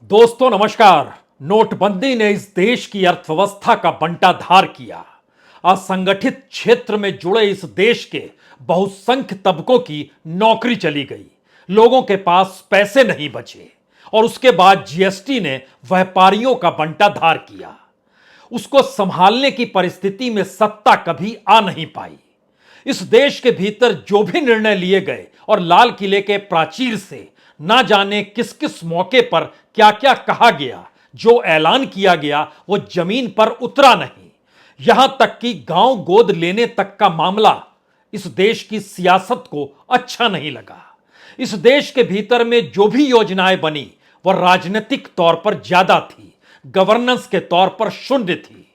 दोस्तों नमस्कार। नोटबंदी ने इस देश की अर्थव्यवस्था का बंटाधार किया। असंगठित क्षेत्र में जुड़े इस देश के बहुसंख्य तबकों की नौकरी चली गई, लोगों के पास पैसे नहीं बचे और उसके बाद जीएसटी ने व्यापारियों का बंटाधार किया। उसको संभालने की परिस्थिति में सत्ता कभी आ नहीं पाई। इस देश के भीतर जो भी निर्णय लिए गए और लाल किले के प्राचीर से ना जाने किस किस मौके पर क्या क्या कहा गया, जो ऐलान किया गया वो जमीन पर उतरा नहीं। यहां तक कि गांव गोद लेने तक का मामला इस देश की सियासत को अच्छा नहीं लगा। इस देश के भीतर में जो भी योजनाएं बनी वह राजनीतिक तौर पर ज्यादा थी, गवर्नेंस के तौर पर शून्य थी।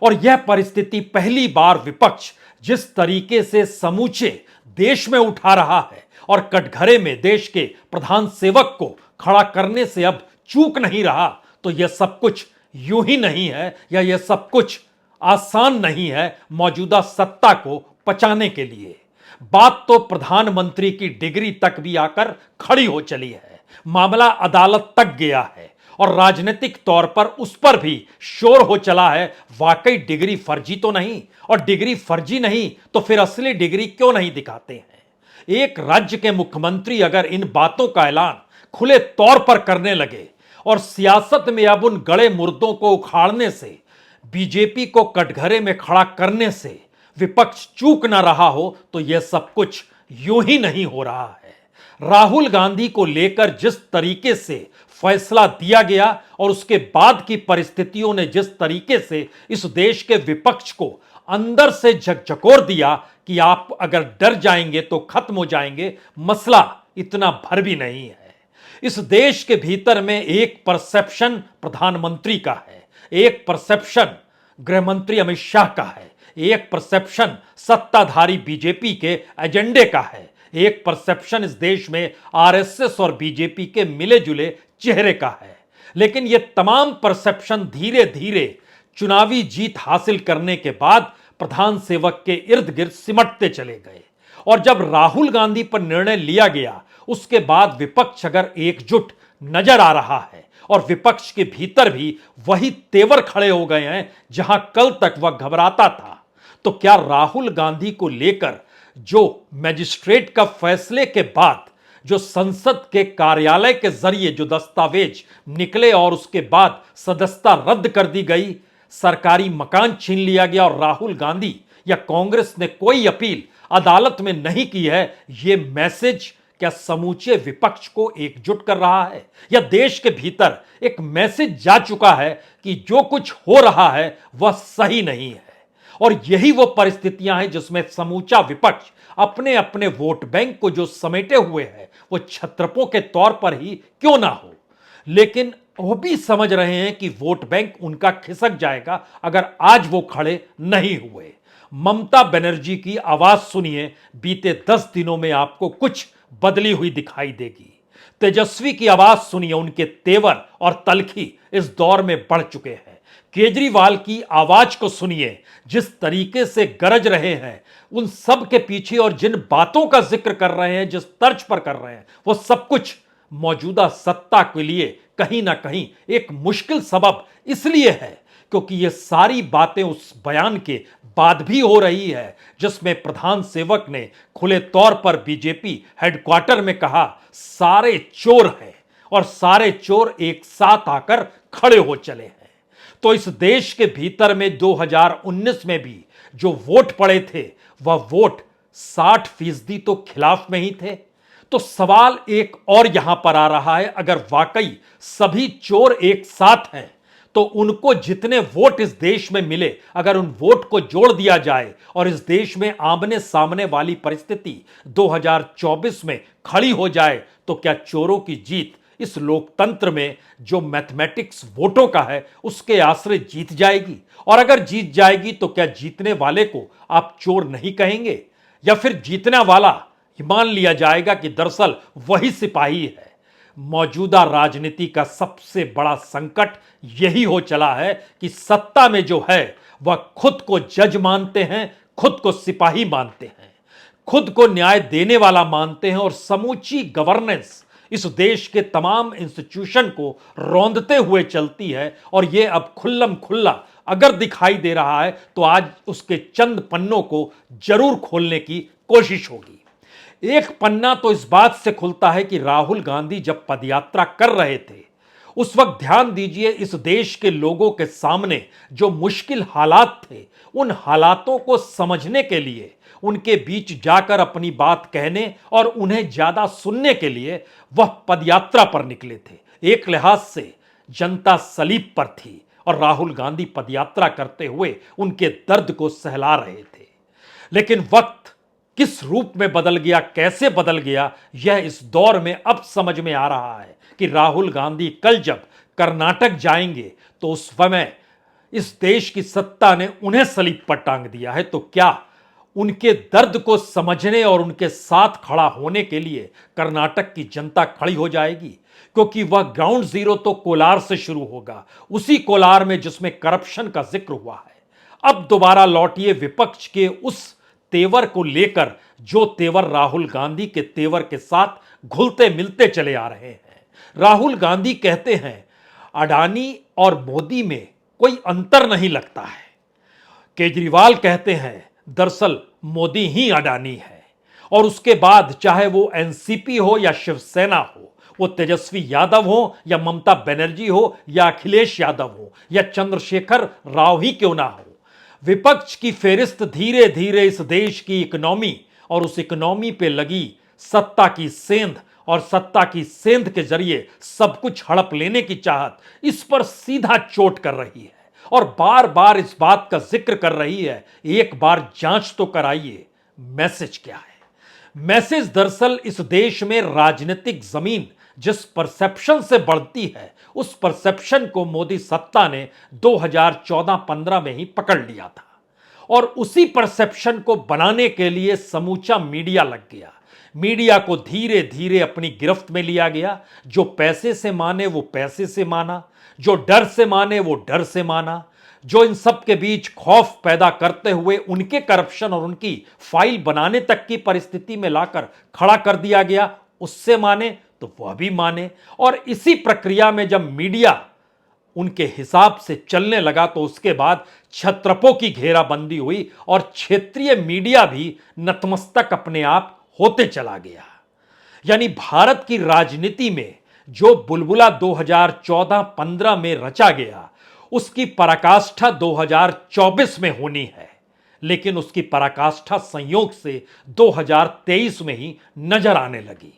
और यह परिस्थिति पहली बार विपक्ष जिस तरीके से समूचे देश में उठा रहा है और कटघरे में देश के प्रधान सेवक को खड़ा करने से अब चूक नहीं रहा, तो यह सब कुछ यूं ही नहीं है या यह सब कुछ आसान नहीं है मौजूदा सत्ता को पचाने के लिए। बात तो प्रधानमंत्री की डिग्री तक भी आकर खड़ी हो चली है, मामला अदालत तक गया है और राजनीतिक तौर पर उस पर भी शोर हो चला है। वाकई डिग्री फर्जी तो नहीं, और डिग्री फर्जी नहीं तो फिर असली डिग्री क्यों नहीं दिखाते हैं। एक राज्य के मुख्यमंत्री अगर इन बातों का ऐलान खुले तौर पर करने लगे और सियासत में अब उन गड़े मुर्दों को उखाड़ने से, बीजेपी को कटघरे में खड़ा करने से विपक्ष चूक ना रहा हो, तो यह सब कुछ यूं ही नहीं हो रहा है। राहुल गांधी को लेकर जिस तरीके से फैसला दिया गया और उसके बाद की परिस्थितियों ने जिस तरीके से इस देश के विपक्ष को अंदर से झकझकोर दिया कि आप अगर डर जाएंगे तो खत्म हो जाएंगे, मसला इतना भर भी नहीं है। इस देश के भीतर में एक परसेप्शन प्रधानमंत्री का है, एक परसेप्शन गृहमंत्री अमित शाह का है, एक परसेप्शन सत्ताधारी बीजेपी के एजेंडे का है, एक परसेप्शन इस देश में आरएसएस और बीजेपी के मिले जुले चेहरे का है। लेकिन ये तमाम परसेप्शन धीरे धीरे चुनावी जीत हासिल करने के बाद प्रधान सेवक के इर्द गिर्द सिमटते चले गए। और जब राहुल गांधी पर निर्णय लिया गया, उसके बाद विपक्ष अगर एकजुट नजर आ रहा है और विपक्ष के भीतर भी वही तेवर खड़े हो गए हैं जहां कल तक वह घबराता था, तो क्या राहुल गांधी को लेकर जो मजिस्ट्रेट का फैसले के बाद जो संसद के कार्यालय के जरिए जो दस्तावेज निकले और उसके बाद सदस्यता रद्द कर दी गई, सरकारी मकान छीन लिया गया और राहुल गांधी या कांग्रेस ने कोई अपील अदालत में नहीं की है, यह मैसेज क्या समूचे विपक्ष को एकजुट कर रहा है? या देश के भीतर एक मैसेज जा चुका है कि जो कुछ हो रहा है वह सही नहीं है? और यही वो परिस्थितियां हैं जिसमें समूचा विपक्ष अपने अपने वोट बैंक को जो समेटे हुए है वो छत्रपों के तौर पर ही क्यों ना हो, लेकिन वो भी समझ रहे हैं कि वोट बैंक उनका खिसक जाएगा अगर आज वो खड़े नहीं हुए। ममता बनर्जी की आवाज सुनिए, बीते 10 दिनों में आपको कुछ बदली हुई दिखाई देगी। तेजस्वी की आवाज सुनिए, उनके तेवर और तलखी इस दौर में बढ़ चुके हैं। केजरीवाल की आवाज को सुनिए, जिस तरीके से गरज रहे हैं, उन सब के पीछे और जिन बातों का जिक्र कर रहे हैं, जिस तर्ज पर कर रहे हैं, वो सब कुछ मौजूदा सत्ता के लिए कहीं ना कहीं एक मुश्किल सबब इसलिए है क्योंकि ये सारी बातें उस बयान के बाद भी हो रही है जिसमें प्रधान सेवक ने खुले तौर पर बीजेपी हेडक्वार्टर में कहा सारे चोर हैं और सारे चोर एक साथ आकर खड़े हो चले हैं। तो इस देश के भीतर में 2019 में भी जो वोट पड़े थे वह वोट 60% तो खिलाफ में ही थे। तो सवाल एक और यहां पर आ रहा है, अगर वाकई सभी चोर एक साथ हैं तो उनको जितने वोट इस देश में मिले, अगर उन वोट को जोड़ दिया जाए और इस देश में आमने सामने वाली परिस्थिति 2024 में खड़ी हो जाए, तो क्या चोरों की जीत इस लोकतंत्र में जो मैथमेटिक्स वोटों का है उसके आश्रय जीत जाएगी? और अगर जीत जाएगी तो क्या जीतने वाले को आप चोर नहीं कहेंगे, या फिर जीतने वाला मान लिया जाएगा कि दरअसल वही सिपाही है? मौजूदा राजनीति का सबसे बड़ा संकट यही हो चला है कि सत्ता में जो है वह खुद को जज मानते हैं, खुद को सिपाही मानते हैं, खुद को न्याय देने वाला मानते हैं और समूची गवर्नेंस इस देश के तमाम इंस्टीट्यूशन को रौंदते हुए चलती है और यह अब खुल्लम खुल्ला अगर दिखाई दे रहा है तो आज उसके चंद पन्नों को जरूर खोलने की कोशिश होगी। एक पन्ना तो इस बात से खुलता है कि राहुल गांधी जब पदयात्रा कर रहे थे उस वक्त ध्यान दीजिए इस देश के लोगों के सामने जो मुश्किल हालात थे उन हालातों को समझने के लिए उनके बीच जाकर अपनी बात कहने और उन्हें ज्यादा सुनने के लिए वह पदयात्रा पर निकले थे। एक लिहाज से जनता सलीब पर थी और राहुल गांधी पदयात्रा करते हुए उनके दर्द को सहला रहे थे। लेकिन वक्त किस रूप में बदल गया, कैसे बदल गया, यह इस दौर में अब समझ में आ रहा है कि राहुल गांधी कल जब कर्नाटक जाएंगे तो उस समय इस देश की सत्ता ने उन्हें सलीब पर टांग दिया है। तो क्या उनके दर्द को समझने और उनके साथ खड़ा होने के लिए कर्नाटक की जनता खड़ी हो जाएगी? क्योंकि वह ग्राउंड जीरो तो कोलार से शुरू होगा, उसी कोलार में जिसमें करप्शन का जिक्र हुआ है। अब दोबारा लौटिए विपक्ष के उस तेवर को लेकर जो तेवर राहुल गांधी के तेवर के साथ घुलते मिलते चले आ रहे हैं। राहुल गांधी कहते हैं अडानी और मोदी में कोई अंतर नहीं लगता है। केजरीवाल कहते हैं दरअसल मोदी ही अडानी है। और उसके बाद चाहे वो एनसीपी हो या शिवसेना हो, वो तेजस्वी यादव हो या ममता बनर्जी हो या अखिलेश यादव हो या चंद्रशेखर राव ही क्यों ना हो, विपक्ष की फेरिस्त धीरे धीरे इस देश की इकोनॉमी और उस इकोनॉमी पे लगी सत्ता की सेंध और सत्ता की सेंध के जरिए सब कुछ हड़प लेने की चाहत, इस पर सीधा चोट कर रही है और बार बार इस बात का जिक्र कर रही है। एक बार जांच तो कराइए, मैसेज क्या है? मैसेज दरअसल इस देश में राजनीतिक जमीन जिस परसेप्शन से बढ़ती है उस परसेप्शन को मोदी सत्ता ने 2014-15 में ही पकड़ लिया था और उसी परसेप्शन को बनाने के लिए समूचा मीडिया लग गया। मीडिया को धीरे धीरे अपनी गिरफ्त में लिया गया। जो पैसे से माने वो पैसे से माना, जो डर से माने वो डर से माना, जो इन सब के बीच खौफ पैदा करते हुए उनके करप्शन और उनकी फाइल बनाने तक की परिस्थिति में लाकर खड़ा कर दिया गया उससे माने तो वह भी माने। और इसी प्रक्रिया में जब मीडिया उनके हिसाब से चलने लगा तो उसके बाद छत्रपों की घेराबंदी हुई और क्षेत्रीय मीडिया भी नतमस्तक अपने आप होते चला गया। यानी भारत की राजनीति में जो बुलबुला 2014-15 में रचा गया उसकी पराकाष्ठा 2024 में होनी है, लेकिन उसकी पराकाष्ठा संयोग से 2023 में ही नजर आने लगी।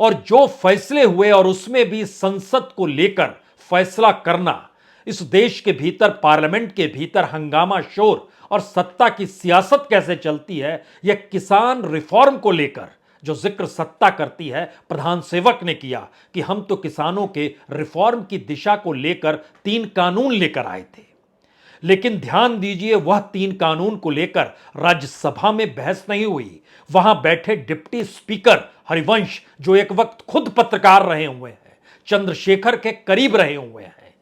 और जो फैसले हुए और उसमें भी संसद को लेकर फैसला करना, इस देश के भीतर पार्लियामेंट के भीतर हंगामा शोर और सत्ता की सियासत कैसे चलती है, यह किसान रिफॉर्म को लेकर जो जिक्र सत्ता करती है, प्रधान सेवक ने किया कि हम तो किसानों के रिफॉर्म की दिशा को लेकर 3 कानून लेकर आए थे। लेकिन ध्यान दीजिए वह 3 कानून को लेकर राज्यसभा में बहस नहीं हुई। वहां बैठे डिप्टी स्पीकर हरिवंश जो एक वक्त खुद पत्रकार रहे हुए हैं, चंद्रशेखर के करीब रहे हुए हैं,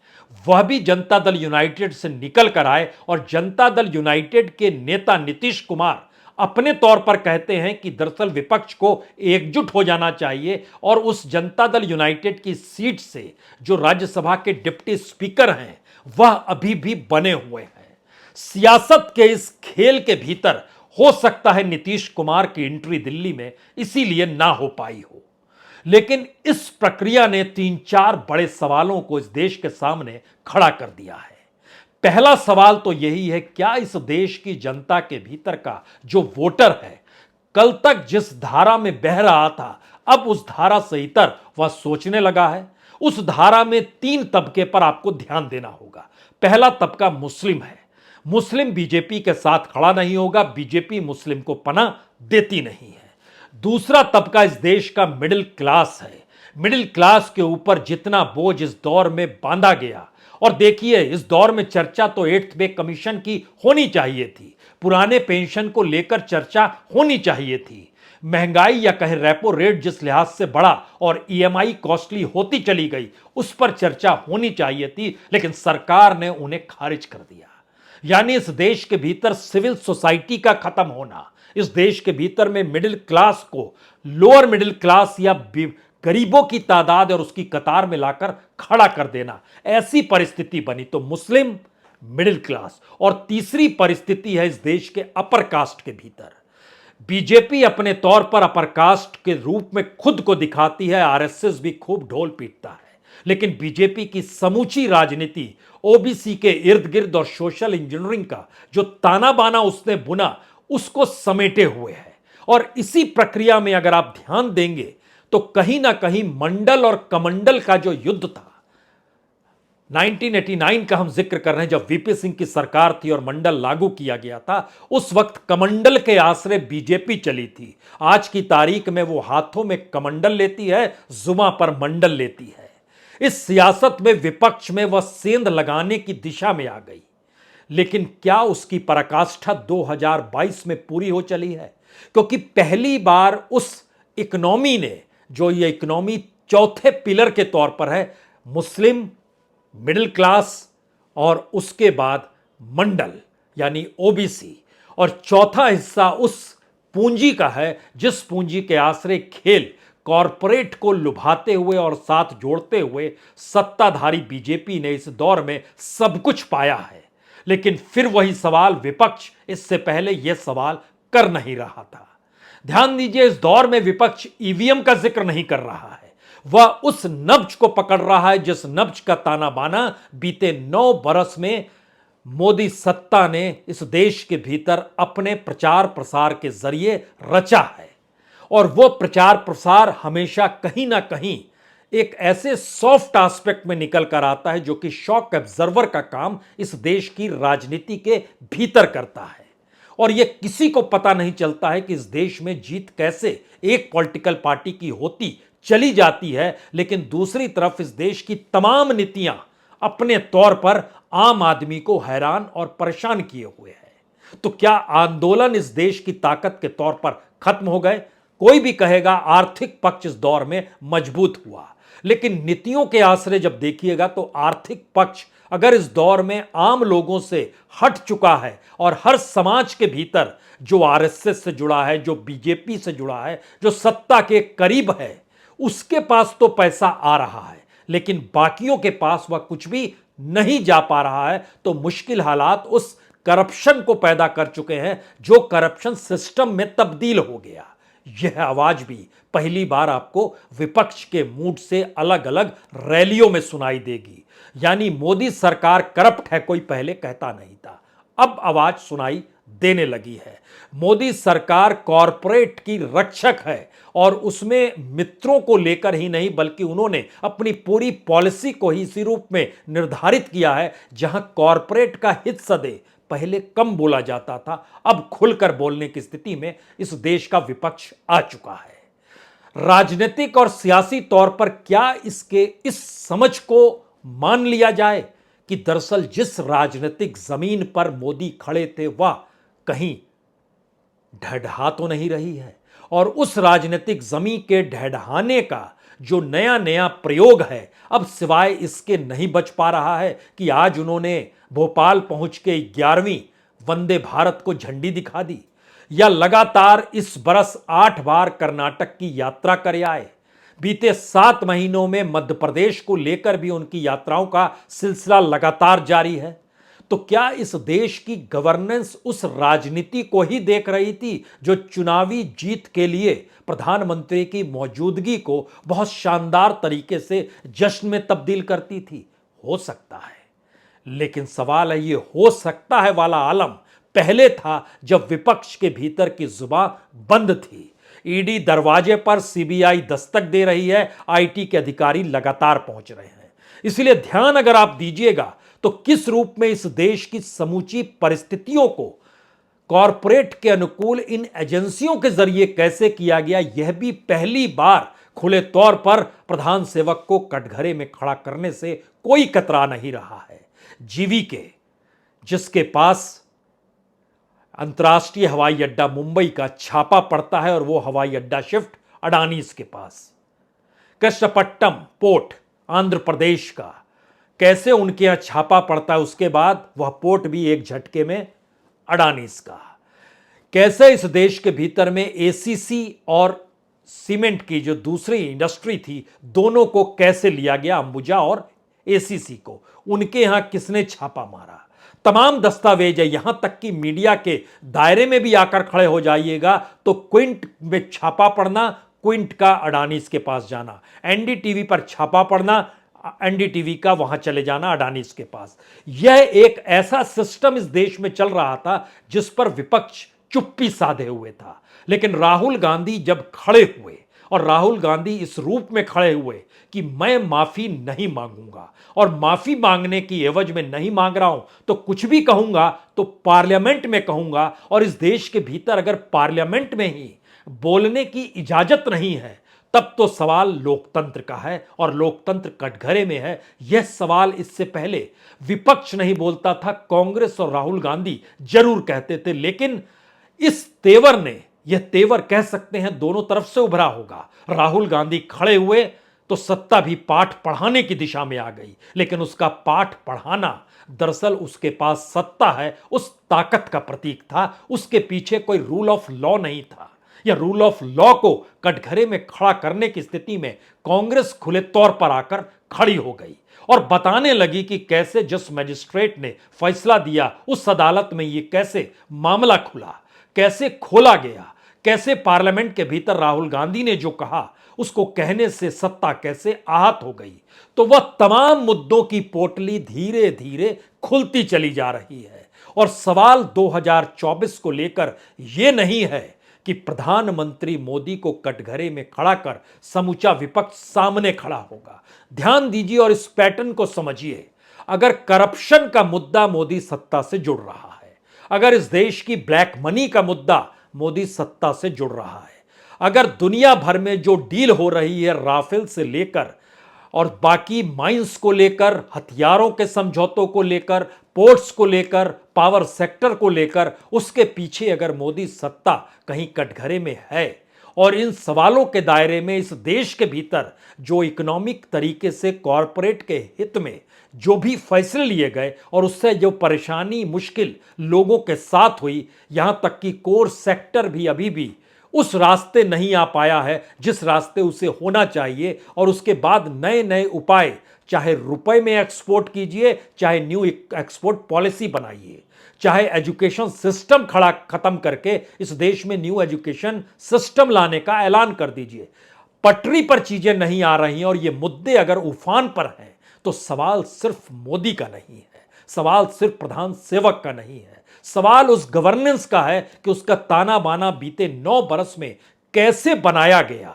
वह भी जनता दल यूनाइटेड से निकल कर आए और जनता दल यूनाइटेड के नेता नीतीश कुमार अपने तौर पर कहते हैं कि दरअसल विपक्ष को एकजुट हो जाना चाहिए और उस जनता दल यूनाइटेड की सीट से जो राज्यसभा के डिप्टी स्पीकर हैं वह अभी भी बने हुए हैं। सियासत के इस खेल के भीतर हो सकता है नीतीश कुमार की एंट्री दिल्ली में इसीलिए ना हो पाई हो। लेकिन इस प्रक्रिया ने 3-4 बड़े सवालों को इस देश के सामने खड़ा कर दिया है। पहला सवाल तो यही है, क्या इस देश की जनता के भीतर का जो वोटर है कल तक जिस धारा में बह रहा था अब उस धारा से इतर वह सोचने लगा है? उस धारा में 3 तबके पर आपको ध्यान देना होगा। पहला तबका मुस्लिम है। मुस्लिम बीजेपी के साथ खड़ा नहीं होगा, बीजेपी मुस्लिम को पनाह देती नहीं है। दूसरा तबका इस देश का मिडिल क्लास है। मिडिल क्लास के ऊपर जितना बोझ इस दौर में बांधा गया, और देखिए इस दौर में चर्चा तो 8th पे कमीशन की होनी चाहिए थी, पुराने पेंशन को लेकर चर्चा होनी चाहिए थी, महंगाई या कहे रेपो रेट जिस लिहाज से बढ़ा और ईएमआई कॉस्टली होती चली गई उस पर चर्चा होनी चाहिए थी, लेकिन सरकार ने उन्हें खारिज कर दिया। यानी इस देश के भीतर सिविल सोसाइटी का खत्म होना, इस देश के भीतर में मिडिल क्लास को लोअर मिडिल क्लास या गरीबों की तादाद और उसकी कतार में लाकर खड़ा कर देना, ऐसी परिस्थिति बनी तो मुस्लिम, मिडिल क्लास और तीसरी परिस्थिति है इस देश के अपर कास्ट के भीतर। बीजेपी अपने तौर पर अपर कास्ट के रूप में खुद को दिखाती है, आरएसएस भी खूब ढोल पीटता है, लेकिन बीजेपी की समूची राजनीति ओबीसी के इर्द गिर्द और सोशल इंजीनियरिंग का जो ताना बाना उसने बुना उसको समेटे हुए है। और इसी प्रक्रिया में अगर आप ध्यान देंगे तो कहीं ना कहीं मंडल और कमंडल का जो युद्ध था, 1989 का हम जिक्र कर रहे हैं जब वीपी सिंह की सरकार थी और मंडल लागू किया गया था, उस वक्त कमंडल के आश्रय बीजेपी चली थी। आज की तारीख में वो हाथों में कमंडल लेती है, जुबां पर मंडल लेती है। इस सियासत में विपक्ष में वह सेंध लगाने की दिशा में आ गई, लेकिन क्या उसकी पराकाष्ठा 2022 में पूरी हो चली है? क्योंकि पहली बार उस इकोनॉमी ने, जो ये इकोनॉमी चौथे पिलर के तौर पर है, मुस्लिम, मिडिल क्लास और उसके बाद मंडल यानी ओबीसी, और चौथा हिस्सा उस पूंजी का है जिस पूंजी के आश्रय खेल कॉरपोरेट को लुभाते हुए और साथ जोड़ते हुए सत्ताधारी बीजेपी ने इस दौर में सब कुछ पाया है। लेकिन फिर वही सवाल विपक्ष इससे पहले यह सवाल कर नहीं रहा था। ध्यान दीजिए, इस दौर में विपक्ष ईवीएम का जिक्र नहीं कर रहा है, वह उस नब्ज को पकड़ रहा है जिस नब्ज का ताना बाना बीते 9 बरस में मोदी सत्ता ने इस देश के भीतर अपने प्रचार प्रसार के जरिए रचा है। और वह प्रचार प्रसार हमेशा कहीं ना कहीं एक ऐसे सॉफ्ट एस्पेक्ट में निकल कर आता है जो कि शॉक एब्जर्वर का काम इस देश की राजनीति के भीतर करता है। और यह किसी को पता नहीं चलता है कि इस देश में जीत कैसे एक पॉलिटिकल पार्टी की होती चली जाती है, लेकिन दूसरी तरफ इस देश की तमाम नीतियां अपने तौर पर आम आदमी को हैरान और परेशान किए हुए है। तो क्या आंदोलन इस देश की ताकत के तौर पर खत्म हो गए? कोई भी कहेगा आर्थिक पक्ष इस दौर में मजबूत हुआ, लेकिन नीतियों के आश्रय जब देखिएगा तो आर्थिक पक्ष अगर इस दौर में आम लोगों से हट चुका है और हर समाज के भीतर जो आरएसएस से जुड़ा है, जो बीजेपी से जुड़ा है, जो सत्ता के करीब है, उसके पास तो पैसा आ रहा है, लेकिन बाकियों के पास वह कुछ भी नहीं जा पा रहा है। तो मुश्किल हालात उस करप्शन को पैदा कर चुके हैं जो करप्शन सिस्टम में तब्दील हो गया। यह आवाज भी पहली बार आपको विपक्ष के मूड से अलग अलग रैलियों में सुनाई देगी। यानी मोदी सरकार करप्ट है कोई पहले कहता नहीं था, अब आवाज सुनाई देने लगी है। मोदी सरकार कॉरपोरेट की रक्षक है और उसमें मित्रों को लेकर ही नहीं बल्कि उन्होंने अपनी पूरी पॉलिसी को ही इसी रूप में निर्धारित किया है जहां कॉरपोरेट का हित सदे पहले कम बोला जाता था, अब खुलकर बोलने की स्थिति में इस देश का विपक्ष आ चुका है। राजनीतिक और सियासी तौर पर क्या इसके इस समझ को मान लिया जाए कि दरअसल जिस राजनीतिक जमीन पर मोदी खड़े थे वह कहीं ढहढहा तो नहीं रही है, और उस राजनीतिक जमीन के ढहढहाने का जो नया नया प्रयोग है अब सिवाय इसके नहीं बच पा रहा है कि आज उन्होंने भोपाल पहुंच के 11वीं वंदे भारत को झंडी दिखा दी, या लगातार इस बरस 8 बार कर्नाटक की यात्रा कर आए। बीते 7 महीनों में मध्य प्रदेश को लेकर भी उनकी यात्राओं का सिलसिला लगातार जारी है। तो क्या इस देश की गवर्नेंस उस राजनीति को ही देख रही थी जो चुनावी जीत के लिए प्रधानमंत्री की मौजूदगी को बहुत शानदार तरीके से जश्न में तब्दील करती थी? हो सकता है, लेकिन सवाल है ये हो सकता है वाला आलम पहले था जब विपक्ष के भीतर की जुबान बंद थी। ईडी दरवाजे पर, सीबीआई दस्तक दे रही है, आईटी के अधिकारी लगातार पहुंच रहे हैं। इसलिए ध्यान अगर आप दीजिएगा तो किस रूप में इस देश की समूची परिस्थितियों को कॉरपोरेट के अनुकूल इन एजेंसियों के जरिए कैसे किया गया, यह भी पहली बार खुले तौर पर प्रधान सेवक को कटघरे में खड़ा करने से कोई कतरा नहीं रहा है। जीवीके, जिसके पास अंतर्राष्ट्रीय हवाई अड्डा मुंबई का छापा पड़ता है और वो हवाई अड्डा शिफ्ट अडानीज के पास। कृष्णपट्टनम पोर्ट आंध्र प्रदेश का, कैसे उनके यहां छापा पड़ता है, उसके बाद वह पोर्ट भी एक झटके में अडानीज का। कैसे इस देश के भीतर में एसीसी और सीमेंट की जो दूसरी इंडस्ट्री थी, दोनों को कैसे लिया गया, अंबुजा और एसीसी को, उनके यहां किसने छापा मारा, तमाम दस्तावेज है। यहां तक कि मीडिया के दायरे में भी आकर खड़े हो जाइएगा तो क्विंट में छापा पड़ना, क्विंट का अडानीज के पास जाना, एनडीटीवी पर छापा पड़ना, एनडीटीवी का वहां चले जाना अडानीज के पास। यह एक ऐसा सिस्टम इस देश में चल रहा था जिस पर विपक्ष चुप्पी साधे हुए था। लेकिन राहुल गांधी जब खड़े हुए, और राहुल गांधी इस रूप में खड़े हुए कि मैं माफी नहीं मांगूंगा, और माफी मांगने की एवज में नहीं मांग रहा हूं तो कुछ भी कहूंगा तो पार्लियामेंट में कहूंगा, और इस देश के भीतर अगर पार्लियामेंट में ही बोलने की इजाजत नहीं है, तब तो सवाल लोकतंत्र का है और लोकतंत्र कटघरे में है। यह सवाल इससे पहले विपक्ष नहीं बोलता था, कांग्रेस और राहुल गांधी जरूर कहते थे। लेकिन इस तेवर ने, यह तेवर कह सकते हैं दोनों तरफ से उभरा होगा। राहुल गांधी खड़े हुए तो सत्ता भी पाठ पढ़ाने की दिशा में आ गई, लेकिन उसका पाठ पढ़ाना दरअसल उसके पास सत्ता है उस ताकत का प्रतीक था। उसके पीछे कोई रूल ऑफ लॉ नहीं था। या रूल ऑफ लॉ को कटघरे में खड़ा करने की स्थिति में कांग्रेस खुले तौर पर आकर खड़ी हो गई और बताने लगी कि कैसे जिस मजिस्ट्रेट ने फैसला दिया उस अदालत में ये कैसे मामला खुला, कैसे खोला गया, कैसे पार्लियामेंट के भीतर राहुल गांधी ने जो कहा उसको कहने से सत्ता कैसे आहत हो गई। तो वह तमाम मुद्दों की पोटली धीरे धीरे खुलती चली जा रही है। और सवाल 2024 को लेकर यह नहीं है कि प्रधानमंत्री मोदी को कटघरे में खड़ा कर समूचा विपक्ष सामने खड़ा होगा। ध्यान दीजिए और इस पैटर्न को समझिए। अगर करप्शन का मुद्दा मोदी सत्ता से जुड़ रहा है, अगर इस देश की ब्लैक मनी का मुद्दा मोदी सत्ता से जुड़ रहा है, अगर दुनिया भर में जो डील हो रही है राफेल से लेकर और बाकी माइंस को लेकर, हथियारों के समझौतों को लेकर, पोर्ट्स को लेकर, पावर सेक्टर को लेकर, उसके पीछे अगर मोदी सत्ता कहीं कटघरे में है और इन सवालों के दायरे में इस देश के भीतर जो इकोनॉमिक तरीके से कॉरपोरेट के हित में जो भी फैसले लिए गए और उससे जो परेशानी मुश्किल लोगों के साथ हुई, यहां तक कि कोर सेक्टर भी अभी भी उस रास्ते नहीं आ पाया है जिस रास्ते उसे होना चाहिए। और उसके बाद नए नए उपाय, चाहे रुपए में एक्सपोर्ट कीजिए, चाहे न्यू एक्सपोर्ट पॉलिसी बनाइए, चाहे एजुकेशन सिस्टम खत्म करके इस देश में न्यू एजुकेशन सिस्टम लाने का ऐलान कर दीजिए। पटरी पर चीजें नहीं आ रही हैं और ये मुद्दे अगर उफान पर हैं तो सवाल सिर्फ मोदी का नहीं है, सवाल सिर्फ प्रधान सेवक का नहीं है, सवाल उस गवर्नेंस का है कि उसका ताना बाना बीते 9 बरस में कैसे बनाया गया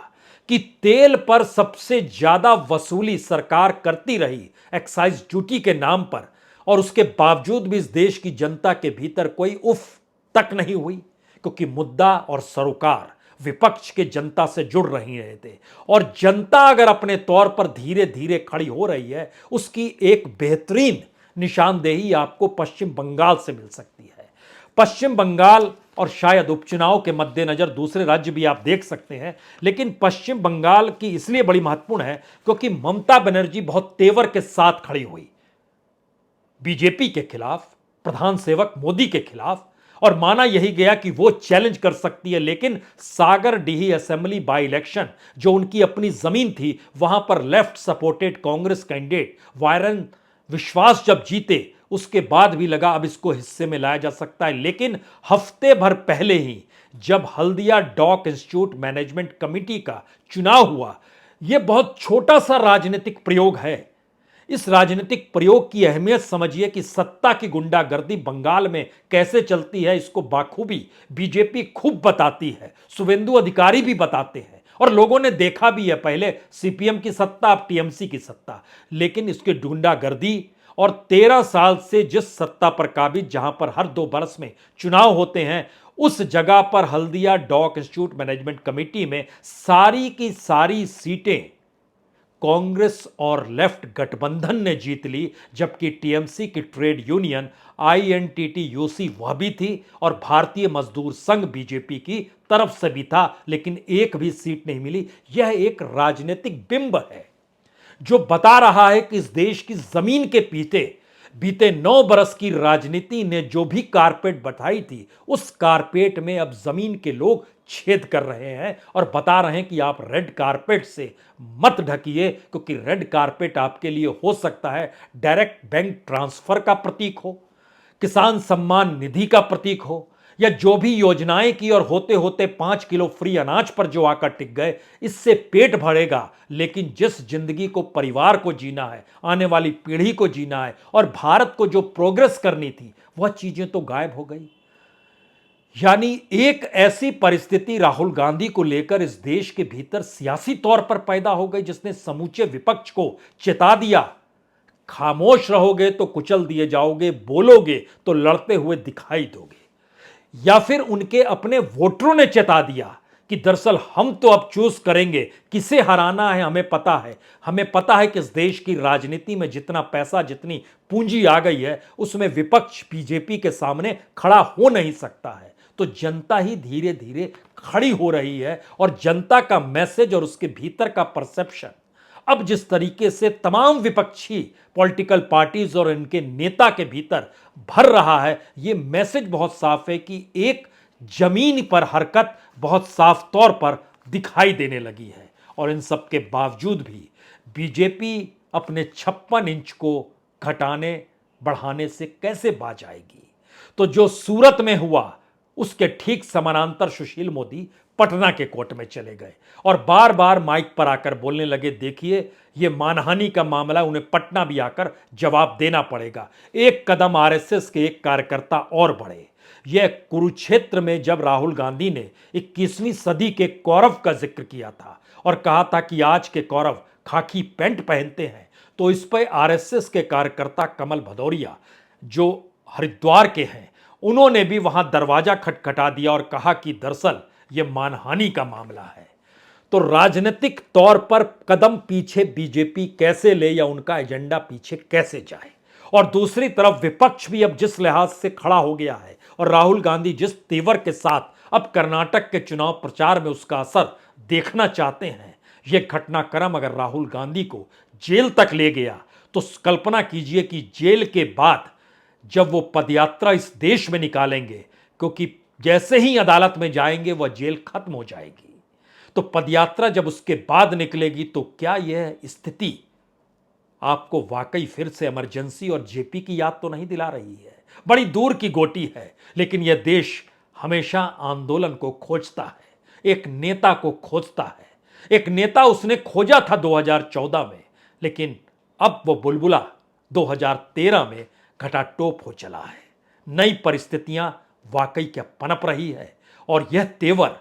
कि तेल पर सबसे ज्यादा वसूली सरकार करती रही एक्साइज ड्यूटी के नाम पर, और उसके बावजूद भी इस देश की जनता के भीतर कोई उफ तक नहीं हुई, क्योंकि मुद्दा और सरोकार विपक्ष के जनता से जुड़ रही रहे थे। और जनता अगर अपने तौर पर धीरे धीरे खड़ी हो रही है, उसकी एक बेहतरीन निशानदेही आपको पश्चिम बंगाल से मिल सकती है। पश्चिम बंगाल और शायद उपचुनाव के मद्देनजर दूसरे राज्य भी आप देख सकते हैं, लेकिन पश्चिम बंगाल की इसलिए बड़ी महत्वपूर्ण है क्योंकि ममता बनर्जी बहुत तेवर के साथ खड़ी हुई बीजेपी के खिलाफ, प्रधान सेवक मोदी के खिलाफ, और माना यही गया कि वो चैलेंज कर सकती है। लेकिन सागरडीही असेंबली बाई इलेक्शन जो उनकी अपनी जमीन थी, वहां पर left supported Congress candidate Byron विश्वास जब जीते, उसके बाद भी लगा अब इसको हिस्से में लाया जा सकता है। लेकिन हफ्ते भर पहले ही जब Haldia dock institute management committee का चुनाव हुआ, यह बहुत छोटा सा राजनीतिक प्रयोग है। इस राजनीतिक प्रयोग की अहमियत समझिए कि सत्ता की गुंडागर्दी बंगाल में कैसे चलती है, इसको बाखूबी बीजेपी खूब बताती है, शुभेंदु अधिकारी भी बताते हैं और लोगों ने देखा भी है। पहले सीपीएम की सत्ता, अब टीएमसी की सत्ता, लेकिन इसकी गुंडागर्दी और 13 साल से जिस सत्ता पर काबिज, जहां पर हर 2 बरस में चुनाव होते हैं, उस जगह पर Haldia dock institute management committee में सारी की सारी सीटें कांग्रेस और लेफ्ट गठबंधन ने जीत ली, जबकि टीएमसी की ट्रेड यूनियन आईएनटीटीयूसी वह भी थी और भारतीय मजदूर संघ बीजेपी की तरफ से भी था, लेकिन एक भी सीट नहीं मिली। यह एक राजनीतिक बिंब है जो बता रहा है कि इस देश की जमीन के पीछे बीते 9 बरस की राजनीति ने जो भी कारपेट बैठाई थी, उस कारपेट में अब जमीन के लोग छेद कर रहे हैं और बता रहे हैं कि आप रेड कारपेट से मत ढकिए, क्योंकि रेड कारपेट आपके लिए हो सकता है डायरेक्ट बैंक ट्रांसफर का प्रतीक हो, किसान सम्मान निधि का प्रतीक हो, या जो भी योजनाएं की और होते होते 5 किलो फ्री अनाज पर जो आकर टिक गए, इससे पेट भरेगा। लेकिन जिस जिंदगी को परिवार को जीना है, आने वाली पीढ़ी को जीना है और भारत को जो प्रोग्रेस करनी थी, वह चीजें तो गायब हो गई। यानी एक ऐसी परिस्थिति राहुल गांधी को लेकर इस देश के भीतर सियासी तौर पर पैदा हो गई, जिसने समूचे विपक्ष को चेता दिया, खामोश रहोगे तो कुचल दिए जाओगे, बोलोगे तो लड़ते हुए दिखाई दोगे। या फिर उनके अपने वोटरों ने चेता दिया कि दरअसल हम तो अब चूज करेंगे किसे हराना है, हमें पता है कि इस देश की राजनीति में जितना पैसा, जितनी पूंजी आ गई है, उसमें विपक्ष बीजेपी के सामने खड़ा हो नहीं सकता है। तो जनता ही धीरे धीरे खड़ी हो रही है और जनता का मैसेज और उसके भीतर का परसेप्शन अब जिस तरीके से तमाम विपक्षी पॉलिटिकल पार्टीज और इनके नेता के भीतर भर रहा है, यह मैसेज बहुत साफ है कि एक जमीन पर हरकत बहुत साफ तौर पर दिखाई देने लगी है। और इन सब के बावजूद भी बीजेपी अपने 56 इंच को घटाने बढ़ाने से कैसे बाज आएगी। तो जो सूरत में हुआ, उसके ठीक समानांतर सुशील मोदी पटना के कोर्ट में चले गए और बार बार माइक पर आकर बोलने लगे, देखिए ये मानहानि का मामला, उन्हें पटना भी आकर जवाब देना पड़ेगा। एक कदम आरएसएस के एक कार्यकर्ता और बढ़े। यह कुरुक्षेत्र में जब राहुल गांधी ने 21वीं सदी के कौरव का जिक्र किया था और कहा था कि आज के कौरव खाकी पैंट पहनते हैं, तो इस पर आरएसएस के कार्यकर्ता कमल भदौरिया, जो हरिद्वार के हैं, उन्होंने भी वहां दरवाजा खटखटा दिया और कहा कि दरअसल यह मानहानि का मामला है। तो राजनीतिक तौर पर कदम पीछे बीजेपी कैसे ले या उनका एजेंडा पीछे कैसे जाए, और दूसरी तरफ विपक्ष भी अब जिस लिहाज से खड़ा हो गया है और राहुल गांधी जिस तेवर के साथ अब कर्नाटक के चुनाव प्रचार में उसका असर देखना चाहते हैं, यह घटनाक्रम अगर राहुल गांधी को जेल तक ले गया तो कल्पना कीजिए कि जेल के बाद जब वो पदयात्रा इस देश में निकालेंगे, क्योंकि जैसे ही अदालत में जाएंगे वह जेल खत्म हो जाएगी, तो पदयात्रा जब उसके बाद निकलेगी, तो क्या यह स्थिति आपको वाकई फिर से इमरजेंसी और जेपी की याद तो नहीं दिला रही है? बड़ी दूर की गोटी है, लेकिन यह देश हमेशा आंदोलन को खोजता है, एक नेता को खोजता है। एक नेता उसने खोजा था 2014 में, लेकिन अब वो बुलबुला 2013 में घटाटोप हो चला है। नई परिस्थितियां वाकई क्या पनप रही है, और यह तेवर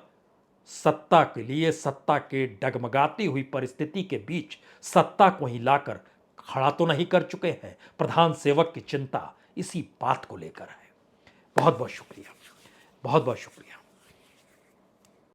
सत्ता के लिए, सत्ता के डगमगाती हुई परिस्थिति के बीच सत्ता को ही लाकर खड़ा तो नहीं कर चुके हैं? प्रधान सेवक की चिंता इसी बात को लेकर है। बहुत बहुत शुक्रिया, बहुत बहुत शुक्रिया।